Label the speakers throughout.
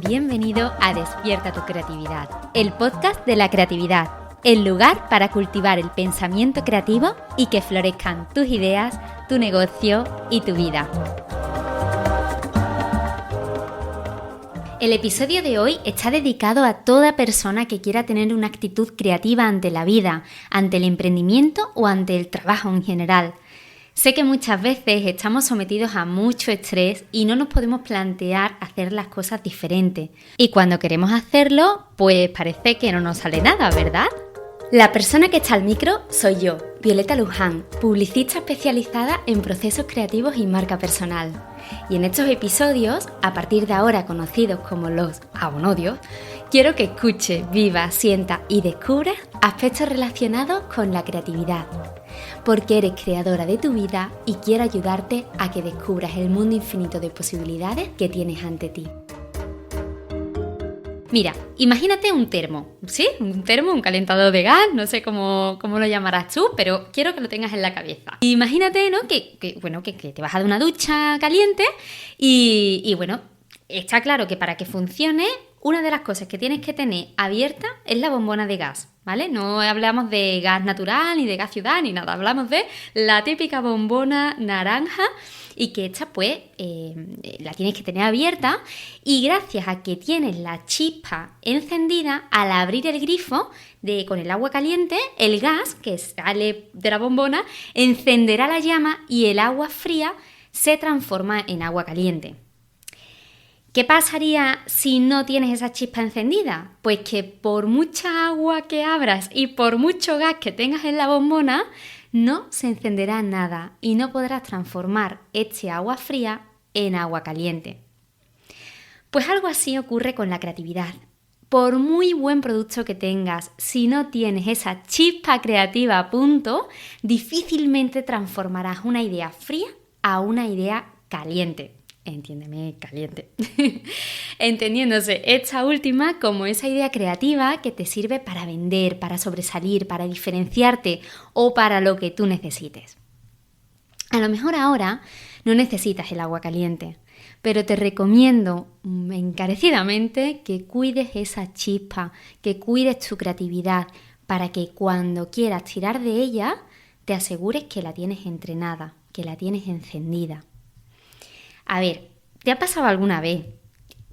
Speaker 1: Bienvenido a Despierta tu Creatividad, el podcast de la creatividad, el lugar para cultivar el pensamiento creativo y que florezcan tus ideas, tu negocio y tu vida. El episodio de hoy está dedicado a toda persona que quiera tener una actitud creativa ante la vida, ante el emprendimiento o ante el trabajo en general. Sé que muchas veces estamos sometidos a mucho estrés y no nos podemos plantear hacer las cosas diferentes. Y cuando queremos hacerlo, pues parece que no nos sale nada, ¿verdad? La persona que está al micro soy yo, Violeta Luján, publicista especializada en procesos creativos y marca personal. Y en estos episodios, a partir de ahora conocidos como los abonodios, quiero que escuches, vivas, sientas y descubras aspectos relacionados con la creatividad. Porque eres creadora de tu vida y quiero ayudarte a que descubras el mundo infinito de posibilidades que tienes ante ti. Mira, imagínate un termo, ¿sí? Un termo, un calentador de gas, no sé cómo lo llamarás tú, pero quiero que lo tengas en la cabeza. Imagínate, ¿no? Que te vas a dar una ducha caliente y bueno, está claro que para que funcione, una de las cosas que tienes que tener abierta es la bombona de gas, ¿vale? No hablamos de gas natural, ni de gas ciudad, ni nada. Hablamos de la típica bombona naranja y que esta pues la tienes que tener abierta y gracias a que tienes la chispa encendida, al abrir el grifo con el agua caliente, el gas que sale de la bombona encenderá la llama y el agua fría se transforma en agua caliente. ¿Qué pasaría si no tienes esa chispa encendida? Pues que por mucha agua que abras y por mucho gas que tengas en la bombona, no se encenderá nada y no podrás transformar este agua fría en agua caliente. Pues algo así ocurre con la creatividad. Por muy buen producto que tengas, si no tienes esa chispa creativa a punto, difícilmente transformarás una idea fría a una idea caliente. Entiéndeme, caliente. Entendiéndose esta última como esa idea creativa que te sirve para vender, para sobresalir, para diferenciarte o para lo que tú necesites. A lo mejor ahora no necesitas el agua caliente, pero te recomiendo encarecidamente que cuides esa chispa, que cuides tu creatividad para que cuando quieras tirar de ella te asegures que la tienes entrenada, que la tienes encendida. A ver, ¿te ha pasado alguna vez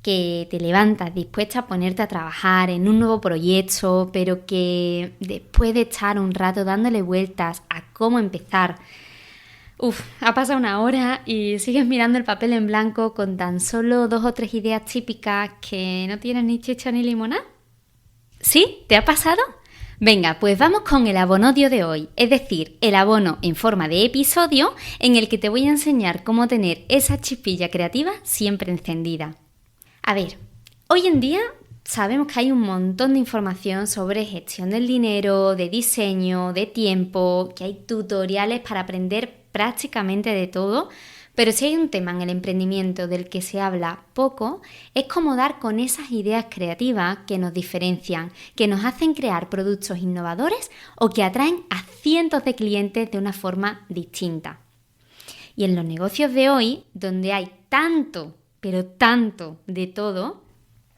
Speaker 1: que te levantas dispuesta a ponerte a trabajar en un nuevo proyecto, pero que después de estar un rato dándole vueltas a cómo empezar, ha pasado una hora y sigues mirando el papel en blanco con tan solo 2 o 3 ideas típicas que no tienen ni chicha ni limonada? ¿Sí? ¿Te ha pasado? Venga, pues vamos con el abonodio de hoy, es decir, el abono en forma de episodio en el que te voy a enseñar cómo tener esa chispilla creativa siempre encendida. A ver, hoy en día sabemos que hay un montón de información sobre gestión del dinero, de diseño, de tiempo, que hay tutoriales para aprender prácticamente de todo. Pero si hay un tema en el emprendimiento del que se habla poco, es cómo dar con esas ideas creativas que nos diferencian, que nos hacen crear productos innovadores o que atraen a cientos de clientes de una forma distinta. Y en los negocios de hoy, donde hay tanto, pero tanto de todo,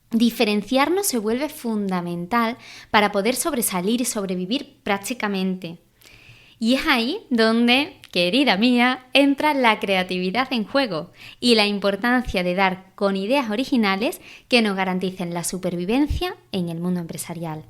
Speaker 1: diferenciarnos se vuelve fundamental para poder sobresalir y sobrevivir prácticamente. Y es ahí donde, querida mía, entra la creatividad en juego y la importancia de dar con ideas originales que nos garanticen la supervivencia en el mundo empresarial.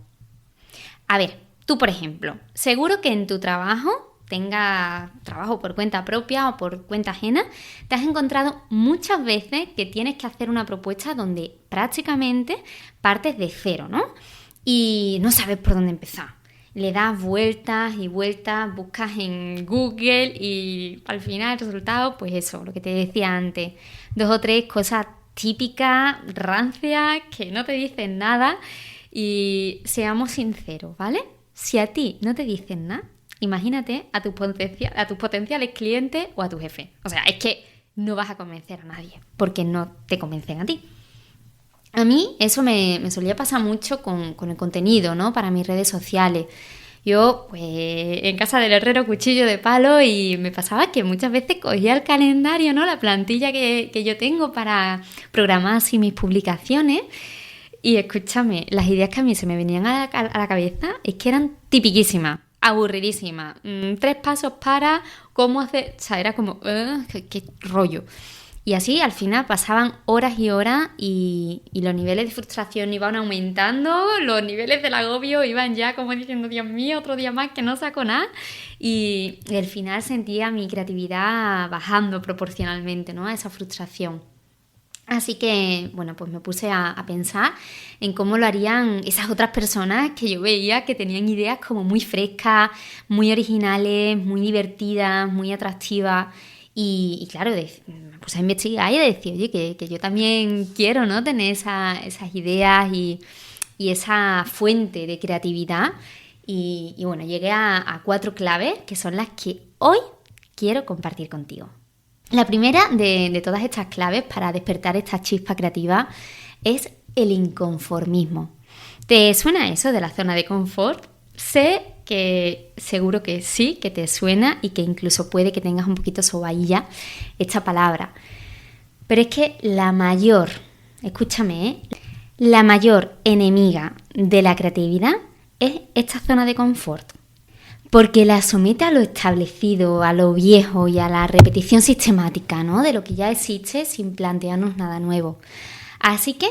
Speaker 1: A ver, tú por ejemplo, seguro que en tu trabajo, tenga trabajo por cuenta propia o por cuenta ajena, te has encontrado muchas veces que tienes que hacer una propuesta donde prácticamente partes de cero, ¿no? Y no sabes por dónde empezar. Le das vueltas y vueltas, buscas en Google y al final el resultado, pues eso, lo que te decía antes, 2 o 3 cosas típicas, rancias, que no te dicen nada y seamos sinceros, ¿vale? Si a ti no te dicen nada, imagínate a tus potenciales clientes o a tu jefe. O sea, es que no vas a convencer a nadie porque no te convencen a ti. A mí eso me solía pasar mucho con el contenido, ¿no? Para mis redes sociales. Yo, pues, en casa del herrero, cuchillo de palo, y me pasaba que muchas veces cogía el calendario, ¿no? La plantilla que yo tengo para programar así mis publicaciones. Y escúchame, las ideas que a mí se me venían a la cabeza es que eran tipiquísimas, aburridísimas. 3 pasos para cómo hacer... O sea, era como... qué rollo. Y así al final pasaban horas y horas y los niveles de frustración iban aumentando, los niveles del agobio iban ya como diciendo, Dios mío, otro día más que no saco nada. Y al final sentía mi creatividad bajando proporcionalmente, ¿no? A esa frustración. Así que, bueno, pues me puse a pensar en cómo lo harían esas otras personas que yo veía que tenían ideas como muy frescas, muy originales, muy divertidas, muy atractivas. Y claro, me puse a investigar y a decir, oye, que yo también quiero, ¿no? Tener esas ideas y esa fuente de creatividad. Y bueno, llegué a 4 claves que son las que hoy quiero compartir contigo. La primera de todas estas claves para despertar esta chispa creativa es el inconformismo. ¿Te suena eso de la zona de confort? Sé que seguro que sí, que te suena y que incluso puede que tengas un poquito sobailla esta palabra. Pero es que escúchame, la mayor enemiga de la creatividad es esta zona de confort. Porque la somete a lo establecido, a lo viejo y a la repetición sistemática, ¿no? De lo que ya existe sin plantearnos nada nuevo. Así que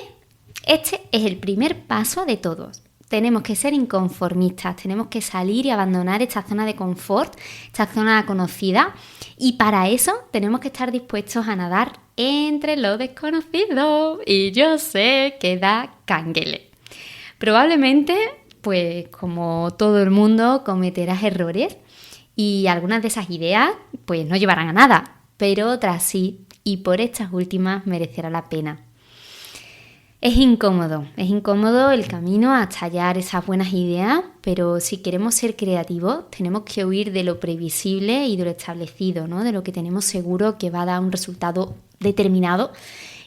Speaker 1: este es el primer paso de todos. Tenemos que ser inconformistas, tenemos que salir y abandonar esta zona de confort, esta zona conocida, y para eso tenemos que estar dispuestos a nadar entre lo desconocido. Y yo sé que da canguele. Probablemente, pues como todo el mundo, cometerás errores y algunas de esas ideas pues no llevarán a nada, pero otras sí, y por estas últimas merecerá la pena. Es incómodo el camino hasta hallar esas buenas ideas, pero si queremos ser creativos tenemos que huir de lo previsible y de lo establecido, ¿no? De lo que tenemos seguro que va a dar un resultado determinado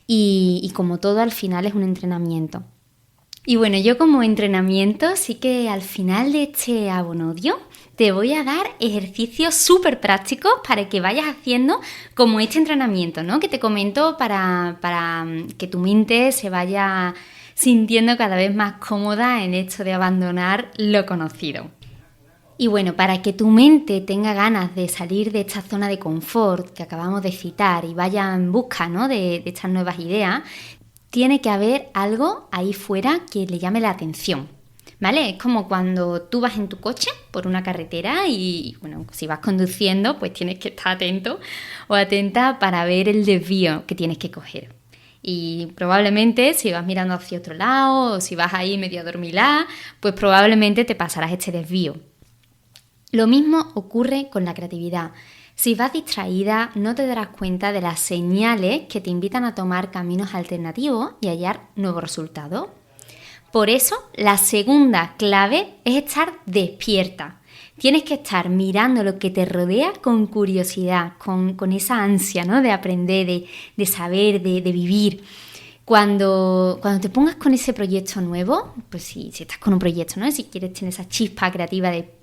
Speaker 1: y como todo al final es un entrenamiento. Y bueno, yo como entrenamiento sí que al final de este abonodio te voy a dar ejercicios súper prácticos para que vayas haciendo como este entrenamiento, ¿no? Que te comento para que tu mente se vaya sintiendo cada vez más cómoda en esto de abandonar lo conocido. Y bueno, para que tu mente tenga ganas de salir de esta zona de confort que acabamos de citar y vaya en busca, ¿no? de estas nuevas ideas, tiene que haber algo ahí fuera que le llame la atención, ¿vale? Es como cuando tú vas en tu coche por una carretera y, bueno, si vas conduciendo, pues tienes que estar atento o atenta para ver el desvío que tienes que coger. Y probablemente si vas mirando hacia otro lado o si vas ahí medio adormilada, pues probablemente te pasarás este desvío. Lo mismo ocurre con la creatividad. Si vas distraída, no te darás cuenta de las señales que te invitan a tomar caminos alternativos y hallar nuevos resultados. Por eso, la segunda clave es estar despierta. Tienes que estar mirando lo que te rodea con curiosidad, con esa ansia, ¿no? De aprender, de saber, de vivir. Cuando te pongas con ese proyecto nuevo, pues si estás con un proyecto, ¿no? Si quieres tener esa chispa creativa de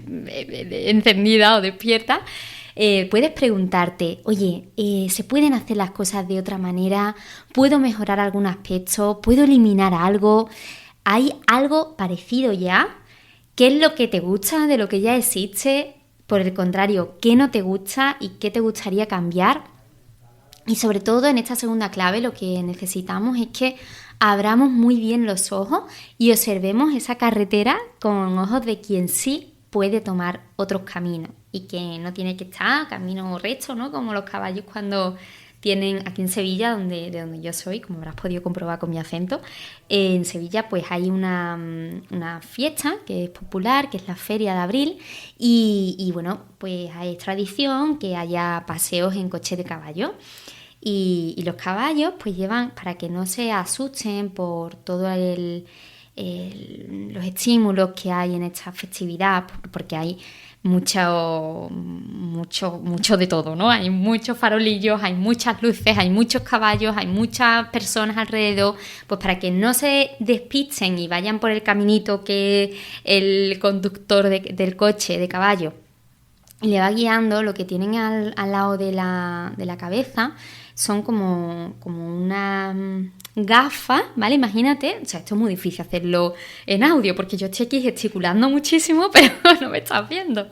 Speaker 1: encendida o despierta, puedes preguntarte, oye, ¿se pueden hacer las cosas de otra manera? ¿Puedo mejorar algún aspecto? ¿Puedo eliminar algo? ¿Hay algo parecido ya? ¿Qué es lo que te gusta de lo que ya existe? Por el contrario, ¿qué no te gusta y qué te gustaría cambiar? Y sobre todo en esta segunda clave lo que necesitamos es que abramos muy bien los ojos y observemos esa carretera con ojos de quien sí puede tomar otros caminos y que no tiene que estar camino recto, ¿no? Como los caballos cuando tienen aquí en Sevilla, de donde yo soy, como habrás podido comprobar con mi acento, en Sevilla pues hay una fiesta que es popular, que es la Feria de Abril y bueno, pues hay tradición que haya paseos en coche de caballo. Y los caballos pues llevan, para que no se asusten por todo los estímulos que hay en esta festividad, porque hay mucho de todo, ¿no? Hay muchos farolillos, hay muchas luces, hay muchos caballos, hay muchas personas alrededor, pues para que no se despisten y vayan por el caminito que el conductor del coche de caballo le va guiando. Lo que tienen al lado de la cabeza son como unas gafas, ¿vale? Imagínate, o sea, esto es muy difícil hacerlo en audio porque yo estoy aquí gesticulando muchísimo, pero no me estás viendo.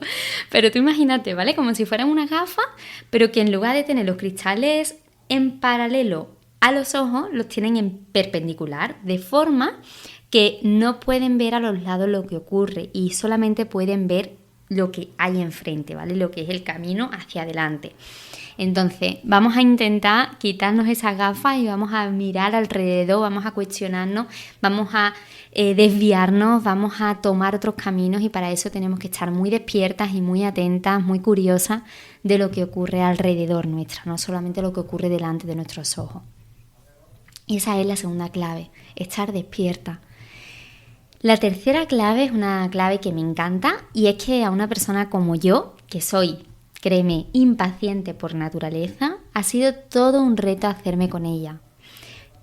Speaker 1: Pero tú imagínate, ¿vale? Como si fueran unas gafas, pero que en lugar de tener los cristales en paralelo a los ojos, los tienen en perpendicular, de forma que no pueden ver a los lados lo que ocurre y solamente pueden ver lo que hay enfrente, ¿vale? Lo que es el camino hacia adelante. Entonces, vamos a intentar quitarnos esas gafas y vamos a mirar alrededor, vamos a cuestionarnos, vamos a desviarnos, vamos a tomar otros caminos, y para eso tenemos que estar muy despiertas y muy atentas, muy curiosas de lo que ocurre alrededor nuestra, no solamente lo que ocurre delante de nuestros ojos. Y esa es la segunda clave, estar despierta. La tercera clave es una clave que me encanta, y es que a una persona como yo, que soy, créeme, impaciente por naturaleza, ha sido todo un reto hacerme con ella.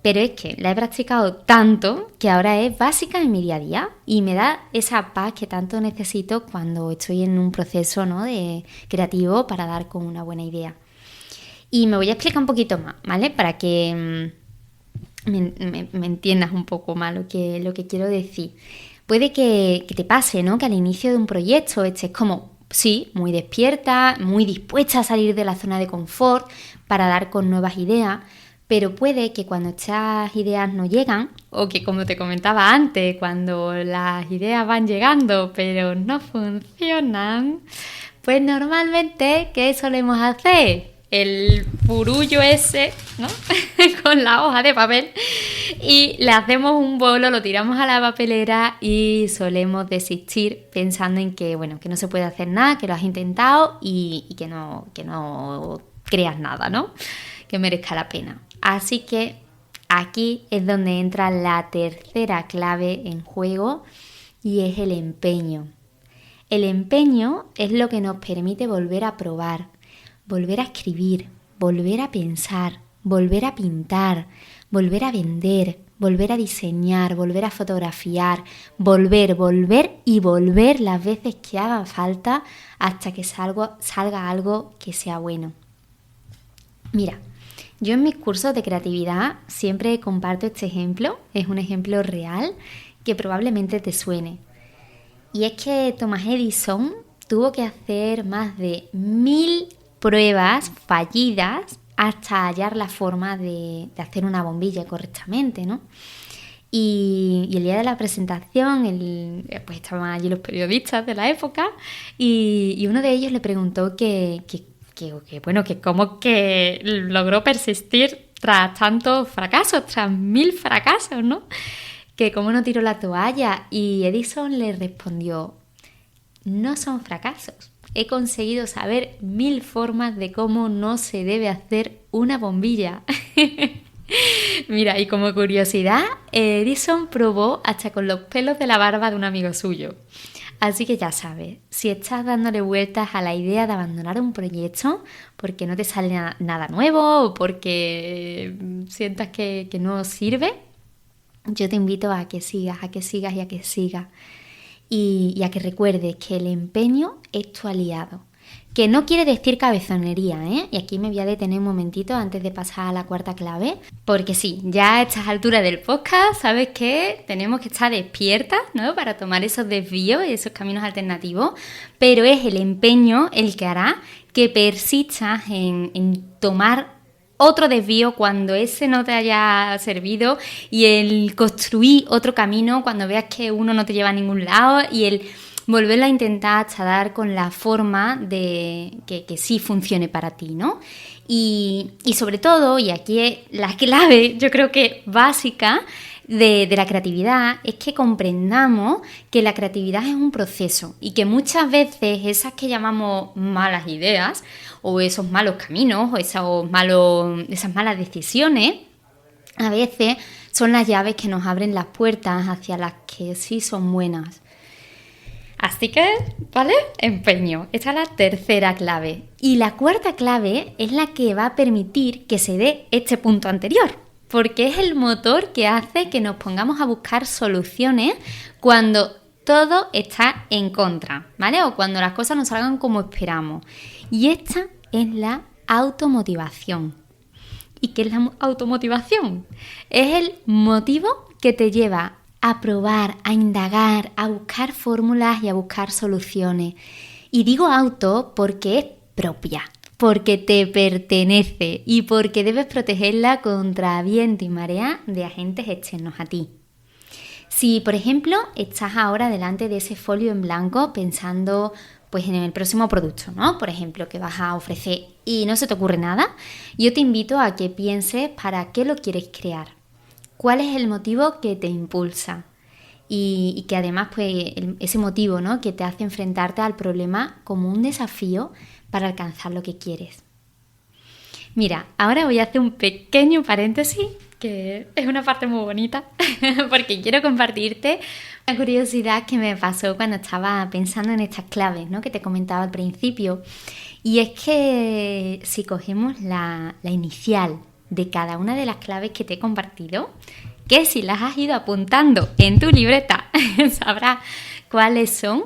Speaker 1: Pero es que la he practicado tanto que ahora es básica en mi día a día y me da esa paz que tanto necesito cuando estoy en un proceso, ¿no?, de creativo para dar con una buena idea. Y me voy a explicar un poquito más, ¿vale? Para que me entiendas un poco más lo que quiero decir. Puede que te pase, ¿no?, que al inicio de un proyecto estés como, sí, muy despierta, muy dispuesta a salir de la zona de confort para dar con nuevas ideas, pero puede que cuando estas ideas no llegan, o que, como te comentaba antes, cuando las ideas van llegando pero no funcionan, pues normalmente, ¿qué solemos hacer? El purullo ese, ¿no? Con la hoja de papel, y le hacemos un bolo, lo tiramos a la papelera y solemos desistir pensando en que, bueno, que no se puede hacer nada, que lo has intentado y que no creas nada, ¿no?, que merezca la pena. Así que aquí es donde entra la tercera clave en juego, y es el empeño. El empeño es lo que nos permite volver a probar, volver a escribir, volver a pensar, volver a pintar, volver a vender, volver a diseñar, volver a fotografiar, volver y volver las veces que haga falta hasta que salga algo que sea bueno. Mira, yo en mis cursos de creatividad siempre comparto este ejemplo, es un ejemplo real que probablemente te suene. Y es que Thomas Edison tuvo que hacer más de 1000 pruebas fallidas hasta hallar la forma de hacer una bombilla correctamente, ¿no? Y el día de la presentación, pues estaban allí los periodistas de la época, y uno de ellos le preguntó que cómo que logró persistir tras tantos fracasos, tras 1000 fracasos, ¿no? Que cómo no tiró la toalla, y Edison le respondió: no son fracasos. He conseguido saber 1000 formas de cómo no se debe hacer una bombilla. Mira, y como curiosidad, Edison probó hasta con los pelos de la barba de un amigo suyo. Así que ya sabes, si estás dándole vueltas a la idea de abandonar un proyecto porque no te sale nada nuevo o porque sientas que no sirve, yo te invito a que sigas y a que sigas. Y a que recuerdes que el empeño es tu aliado. Que no quiere decir cabezonería, ¿eh? Y aquí me voy a detener un momentito antes de pasar a la cuarta clave. Porque sí, ya a estas alturas del podcast, sabes que tenemos que estar despiertas, ¿no?, para tomar esos desvíos y esos caminos alternativos. Pero es el empeño el que hará que persistas en tomar otro desvío cuando ese no te haya servido, y el construir otro camino cuando veas que uno no te lleva a ningún lado, y el volverlo a intentar hasta dar con la forma de que sí funcione para ti, ¿no? Y sobre todo, y aquí es la clave, yo creo que básica de la creatividad, es que comprendamos que la creatividad es un proceso y que muchas veces esas que llamamos malas ideas o esos malos caminos o esas malas decisiones a veces son las llaves que nos abren las puertas hacia las que sí son buenas. Así que, ¿vale? Empeño. Esta es la tercera clave. Y la cuarta clave es la que va a permitir que se dé este punto anterior, porque es el motor que hace que nos pongamos a buscar soluciones cuando todo está en contra, ¿vale? O cuando las cosas no salgan como esperamos. Y esta es la automotivación. ¿Y qué es la automotivación? Es el motivo que te lleva a probar, a indagar, a buscar fórmulas y a buscar soluciones. Y digo auto porque es propia, porque te pertenece y porque debes protegerla contra viento y marea de agentes externos a ti. Si, por ejemplo, estás ahora delante de ese folio en blanco pensando pues en el próximo producto, ¿no? Por ejemplo, que vas a ofrecer y no se te ocurre nada, yo te invito a que pienses para qué lo quieres crear. ¿Cuál es el motivo que te impulsa? Y que además, pues, ese motivo, ¿no?, que te hace enfrentarte al problema como un desafío para alcanzar lo que quieres. Mira, ahora voy a hacer un pequeño paréntesis, que es una parte muy bonita, porque quiero compartirte una curiosidad que me pasó cuando estaba pensando en estas claves, ¿no?, que te comentaba al principio. Y es que si cogemos la inicial de cada una de las claves que te he compartido, que si las has ido apuntando en tu libreta sabrás cuáles son.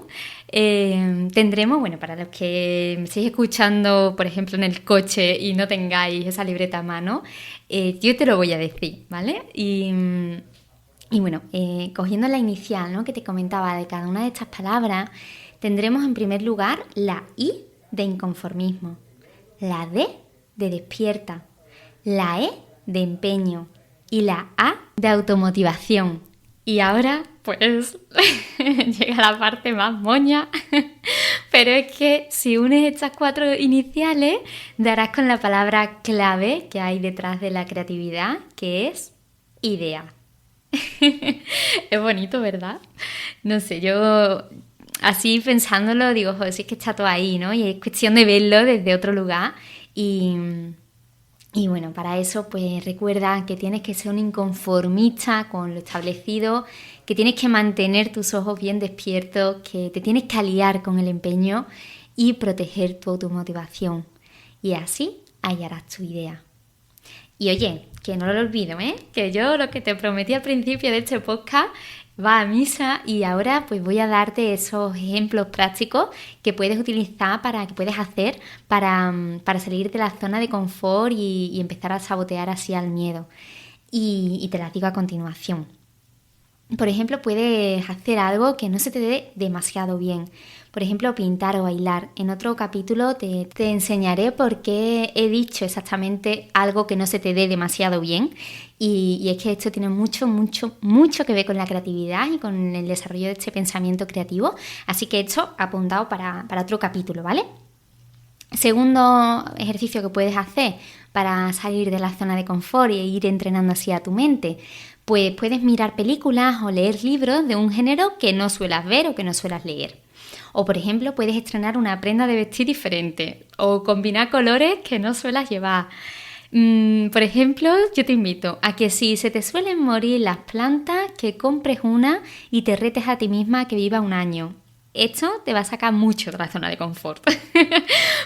Speaker 1: Tendremos, bueno, para los que me estéis escuchando, por ejemplo, en el coche y no tengáis esa libreta a mano, yo te lo voy a decir, ¿vale? Y bueno, cogiendo la inicial, ¿no?, que te comentaba de cada una de estas palabras, tendremos en primer lugar la I de inconformismo, la D de despierta, la E de empeño y la A de automotivación. Y ahora, pues, llega la parte más moña, pero es que si unes estas 4 iniciales, darás con la palabra clave que hay detrás de la creatividad, que es idea. Es bonito, ¿verdad? No sé, yo así pensándolo digo, joder, si es que está todo ahí, ¿no? Y es cuestión de verlo desde otro lugar y bueno, para eso pues recuerda que tienes que ser un inconformista con lo establecido, que tienes que mantener tus ojos bien despiertos, que te tienes que aliar con el empeño y proteger tu automotivación. Y así hallarás tu idea. Y oye, que no lo olvido, que yo lo que te prometí al principio de este podcast va a misa y ahora pues voy a darte esos ejemplos prácticos que puedes utilizar que puedes hacer para salir de la zona de confort y empezar a sabotear así al miedo. Y te las digo a continuación. Por ejemplo, puedes hacer algo que no se te dé demasiado bien. Por ejemplo, pintar o bailar. En otro capítulo te enseñaré por qué he dicho exactamente algo que no se te dé demasiado bien. Y es que esto tiene mucho que ver con la creatividad y con el desarrollo de este pensamiento creativo. Así que esto apuntado para otro capítulo, ¿vale? Segundo ejercicio que puedes hacer para salir de la zona de confort e ir entrenando así a tu mente, pues puedes mirar películas o leer libros de un género que no suelas ver o que no suelas leer. O, por ejemplo, puedes estrenar una prenda de vestir diferente o combinar colores que no suelas llevar. Por ejemplo, yo te invito a que si se te suelen morir las plantas, que compres una y te retes a ti misma que viva un año. Esto te va a sacar mucho de la zona de confort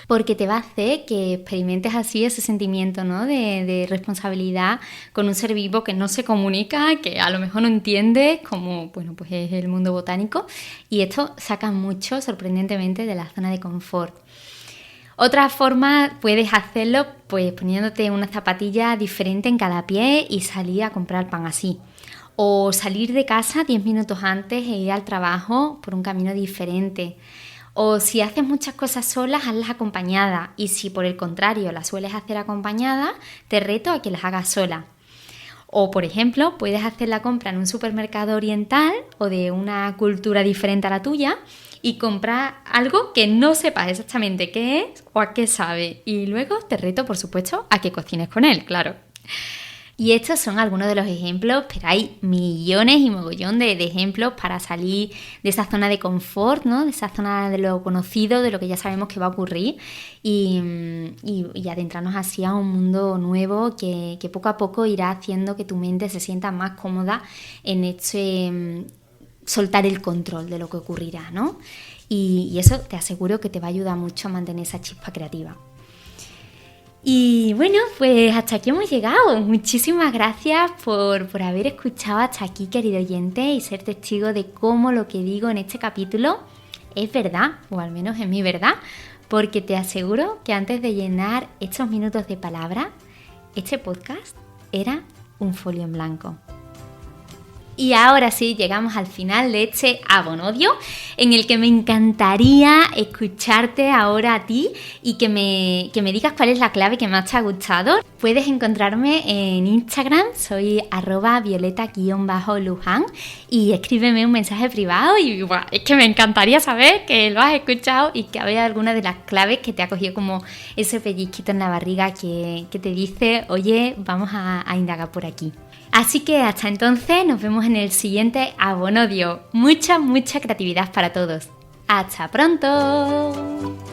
Speaker 1: porque te va a hacer que experimentes así ese sentimiento, ¿no?, de responsabilidad con un ser vivo que no se comunica, que a lo mejor no entiendes, como bueno, pues es el mundo botánico, y esto saca mucho, sorprendentemente, de la zona de confort. Otra forma puedes hacerlo pues poniéndote una zapatilla diferente en cada pie y salir a comprar pan así. O salir de casa 10 minutos antes e ir al trabajo por un camino diferente. O si haces muchas cosas solas, hazlas acompañadas. Y si por el contrario las sueles hacer acompañadas, te reto a que las hagas sola. O, por ejemplo, puedes hacer la compra en un supermercado oriental o de una cultura diferente a la tuya y comprar algo que no sepas exactamente qué es o a qué sabe. Y luego te reto, por supuesto, a que cocines con él, claro. Y estos son algunos de los ejemplos, pero hay millones y mogollón de ejemplos para salir de esa zona de confort, ¿no?, de esa zona de lo conocido, de lo que ya sabemos que va a ocurrir y adentrarnos así a un mundo nuevo que poco a poco irá haciendo que tu mente se sienta más cómoda en soltar el control de lo que ocurrirá, ¿no? Y eso te aseguro que te va a ayudar mucho a mantener esa chispa creativa. Y bueno, pues hasta aquí hemos llegado. Muchísimas gracias por haber escuchado hasta aquí, querido oyente, y ser testigo de cómo lo que digo en este capítulo es verdad, o al menos es mi verdad, porque te aseguro que antes de llenar estos minutos de palabra, este podcast era un folio en blanco. Y ahora sí, llegamos al final de este abonodio, en el que me encantaría escucharte ahora a ti y que me digas cuál es la clave que más te ha gustado. Puedes encontrarme en Instagram, soy @violeta_luján, y escríbeme un mensaje privado y es que me encantaría saber que lo has escuchado y que había alguna de las claves que te ha cogido como ese pellizquito en la barriga que te dice, oye, vamos a indagar por aquí. Así que hasta entonces nos vemos en el siguiente abonodio. Mucha creatividad para todos. ¡Hasta pronto!